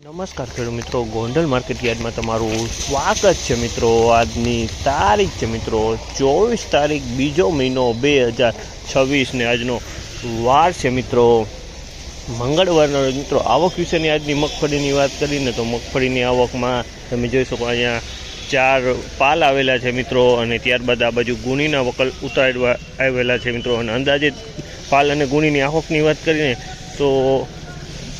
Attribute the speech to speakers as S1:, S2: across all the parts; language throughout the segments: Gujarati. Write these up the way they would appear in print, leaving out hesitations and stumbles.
S1: નમસ્કાર ખેડૂત મિત્રો, ગોંડલ માર્કેટ યાર્ડમાં તમારું સ્વાગત છે મિત્રો। આજની તારીખ છે મિત્રો 24 તારીખ બીજો મહિનો 2026 ને આજનો વાર છે મિત્રો મંગળવારનો। મિત્રો આવક વિશેની આજની મગફળીની વાત કરીને તો મગફળીની આવકમાં તમે જોઈ શકો અહીંયા 4 પાલ આવેલા છે મિત્રો, અને ત્યારબાદ આ બાજુ ગુણીના વકલ ઉતારવા આવેલા છે મિત્રો। અને અંદાજે પાલ અને ગુણીની આવકની વાત કરીને તો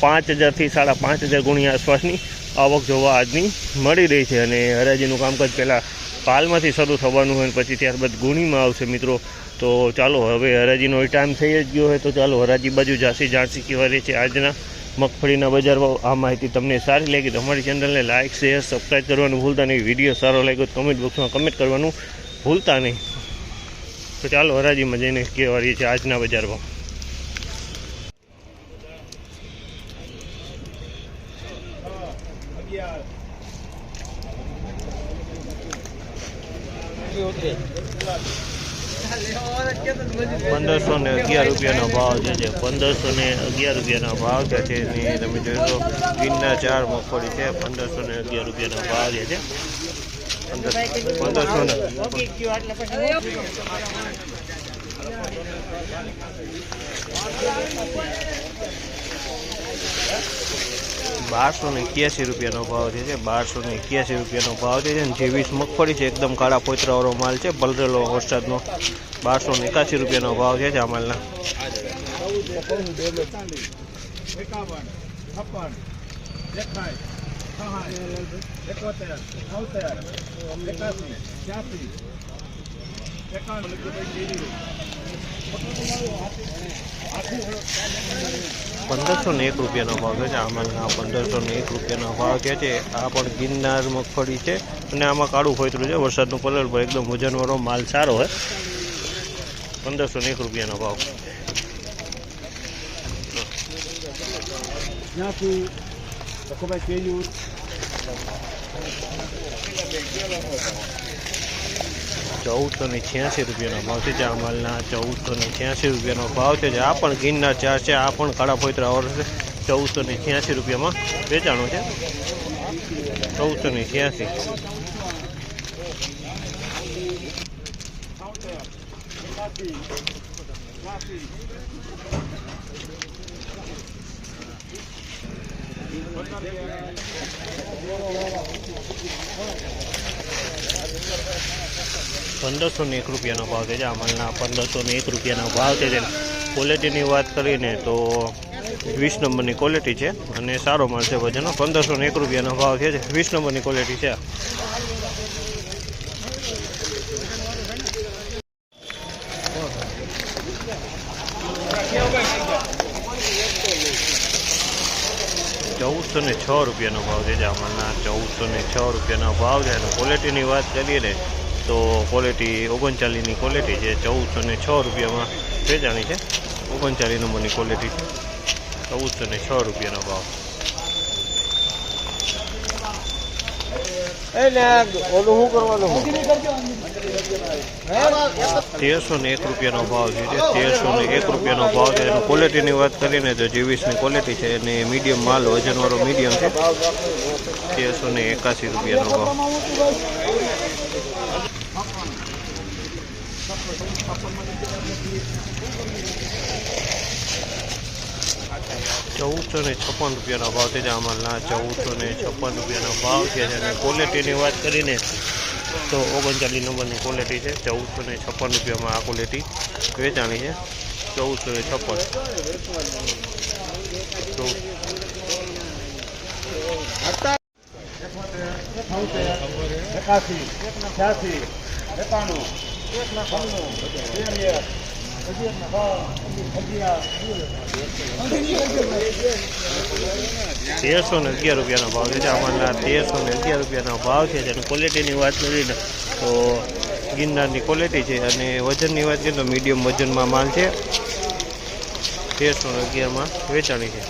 S1: 5000 થી 5500 ગુણી આસપાસની આવક જોવા આજની મળી રહી છે। અને હરાજીનું કામકાજ પહેલાં પાલમાંથી શરૂ થવાનું હોય પછી ત્યારબાદ ગુણીમાં આવશે મિત્રો। તો ચાલો હવે હરાજીનો ટાઈમ થઈ જ ગયો હોય તો ચાલો હરાજી બાજુ જાણસી કેવા રહે છે આજના મગફળીના બજાર ભાવ। આ માહિતી તમને સારી લાગી તો અમારી ચેનલને લાઇક શેર સબસ્ક્રાઈબ કરવાનું ભૂલતા નહીં। વિડીયો સારો લાગ્યો તો કમેન્ટ બોક્સમાં કમેન્ટ કરવાનું ભૂલતા નહીં। તો ચાલો હરાજીમાં જઈને કેવા રહે છે આજના બજાર ભાવ। ₹1511 ભાવ છે। 1511 ભાવ છે। તમે જોશો ગીરના 4 મગફળી છે। ₹1511 ભાવ છે। 1281 ભાવ છે। 1281 ભાવ છે। જે 20 મગફળી છે એકદમ કાળા પોતરાવાળો માલ છે, પલરેલો વરસાદનો। 1281 ભાવ છે આ માલના। ₹1501 ભાવ છે આ માલના। ₹1501 ભાવ છે। આ પણ ગિરનાર મગફળી છે અને આમાં કાળું ફોતરું છે, વરસાદનું પલર પર એકદમ વજનવાળો માલ સારો હોય। ₹1501 ભાવ। ₹1486 ભાવ છે આ માલના। ₹1486 ભાવ છે। આ પણ ગિરનાર 4 છે, આ પણ કાળા ફોતરા ઓર છે। ₹1486 વેચાણો છે। 1486। ₹1501 ભાવ છે આ માલના। ₹1501 ભાવ છે। ક્વોલિટીની વાત કરીને તો 20 નંબરની ક્વોલિટી છે અને સારો માલ છે વજનનો। ₹1501 ભાવ છે। 20 નંબરની ક્વોલિટી છે। ₹1406 ભાવ છે આ માલના। ₹1406 ભાવ છે। અને ક્વોલિટીની વાત કરીએ ને તો ક્વોલિટી 39ની ક્વોલિટી છે। ₹1406 વેચાણી છે। 39 નંબરની ક્વોલિટી છે। ₹1406 ભાવ। ₹1301 ભાવ છે। ₹1301 ભાવ છે। અને ક્વોલિટીની વાત કરીને તો 20ની ક્વોલિટી છે અને મીડિયમ માલ વજનવાળો મીડિયમ છે। ₹1381 ભાવ। ₹1456 ભાવ છે આ માલના। ₹1456 ભાવ છે। અને ક્વોલિટીની વાત કરીને તો 39 નંબરની ક્વોલિટી છે। ₹1456 આ ક્વોલિટી વેચાણી છે। 1486 ભાવ છે આ માલના। ₹1311 ભાવ છે। અને ક્વોલિટીની વાત કરીને તો ગિરનારની ક્વોલિટી છે અને વજનની વાત કરીએ તો મીડિયમ વજનમાં માલ છે। 1311 વેચાણી છે।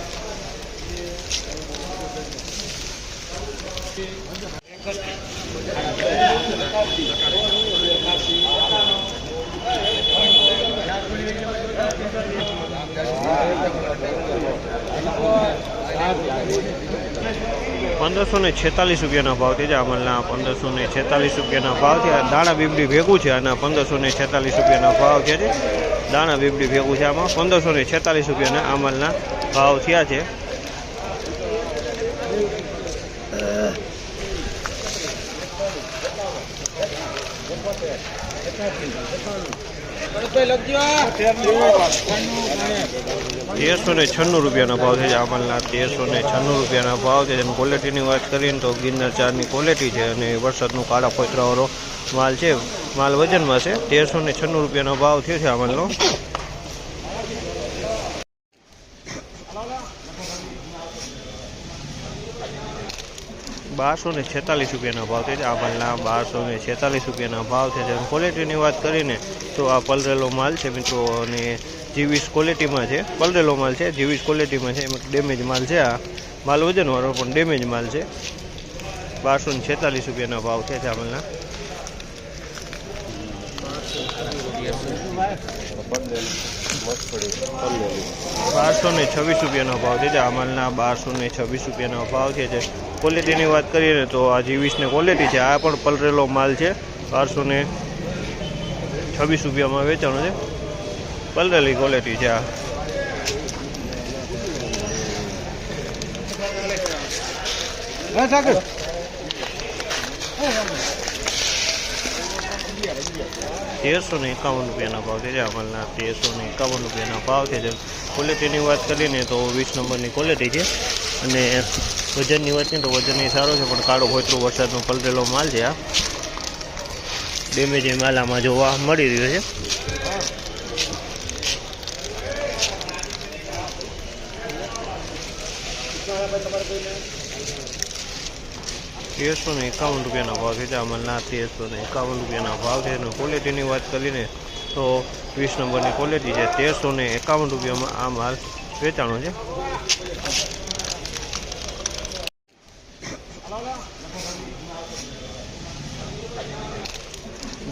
S1: 1546 રૂપિયાના ભાવ થયા છે આ માલના 1546 રૂપિયાના ભાવ થયા. દાણા બીબડી ભેગું છે આના 1546 રૂપિયાના ભાવ થયા છે. દાણા બીબડી ભેગું છે આમાં 1546 રૂપિયાના આ માલના ભાવ થયા છે. ₹1396 રૂપિયાના ભાવ છે આ માલના. ₹1396 રૂપિયાના ભાવ છે. જેની ક્વોલિટીની વાત કરીએ તો ગિરનાર ચારની ક્વોલિટી છે અને વરસાદનું કાળા ફોતરાવાળો માલ છે. માલ વજનમાં છે. ₹1396 રૂપિયાનો ભાવ થયો છે આ માલનો. ₹1246 રૂપિયાના ભાવ છે આ માલના. ₹1246 રૂપિયાના ભાવ છે. જેની ક્વોલિટીની વાત કરીને તો આ પલરેલો માલ છે મિત્રો અને G20 ક્વોલિટીમાં છે. પલરેલો માલ છે, G20 ક્વોલિટીમાં છે. એમાં ડેમેજ માલ છે. આ માલ વજનવાળો પણ ડેમેજ માલ છે. ₹1246 રૂપિયાના ભાવ છે આ માલના. ₹1226 રૂપિયાનો ભાવ છે આ માલના. ₹1226 રૂપિયાનો ભાવ છે. ક્વોલિટીની વાત કરીએ ને તો આ G20 ની ક્વોલિટી છે. આ પણ પલરેલો માલ છે. ₹1226 રૂપિયામાં વેચાણો છે. પલરેલી ક્વોલિટી છે આ. ₹1351 રૂપિયાના ભાવ છે આ માલના. ₹1351 રૂપિયાના ભાવ છે. ક્વોલિટીની વાત કરીને તો 20 નંબરની ક્વોલિટી છે અને વજનની વાત કરીએ તો વજન સારો છે પણ કાળો ફોતરો વરસાદનો પલરેલો માલ છે. આ ડેમેજ માલ આમાં જોવા મળી રહ્યો છે. ₹1351 રૂપિયાના ભાવ છે આ માલના. ₹1351 રૂપિયાના ભાવ છે. ક્વોલિટીની વાત કરીને તો 20 નંબરની ક્વોલિટી છે. ₹1351 રૂપિયામાં આ માલ વેચાણો છે.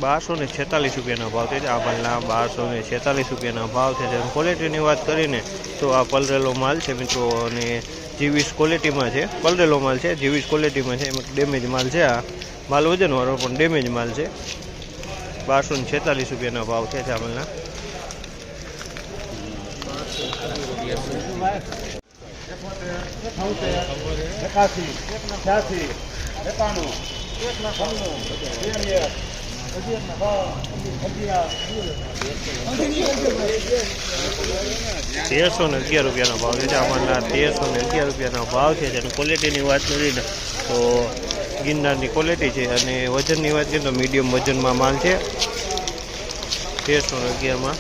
S1: ₹1246 રૂપિયાના ભાવ છે આ માલના. ₹1246 રૂપિયાના ભાવ છે. ક્વોલિટીની વાત કરીને તો આ પલરેલો માલ છે મિત્રો અને G20 ક્વોલિટીમાં છે. પલરેલો માલ છે, G20 ક્વોલિટીમાં છે. એમાં ડેમેજ માલ છે. આ માલ વજનવાળો પણ ડેમેજ માલ છે. ₹1246 રૂપિયાના ભાવ છે આ માલના. ₹1311 રૂપિયાનો ભાવ છે આ માલના. ₹1311 રૂપિયાનો ભાવ છે. જેની ક્વોલિટીની વાત કરીને તો ગિરનારની ક્વોલિટી છે અને વજનની વાત કરીએ તો મીડિયમ વજનમાં માલ છે. 1311માં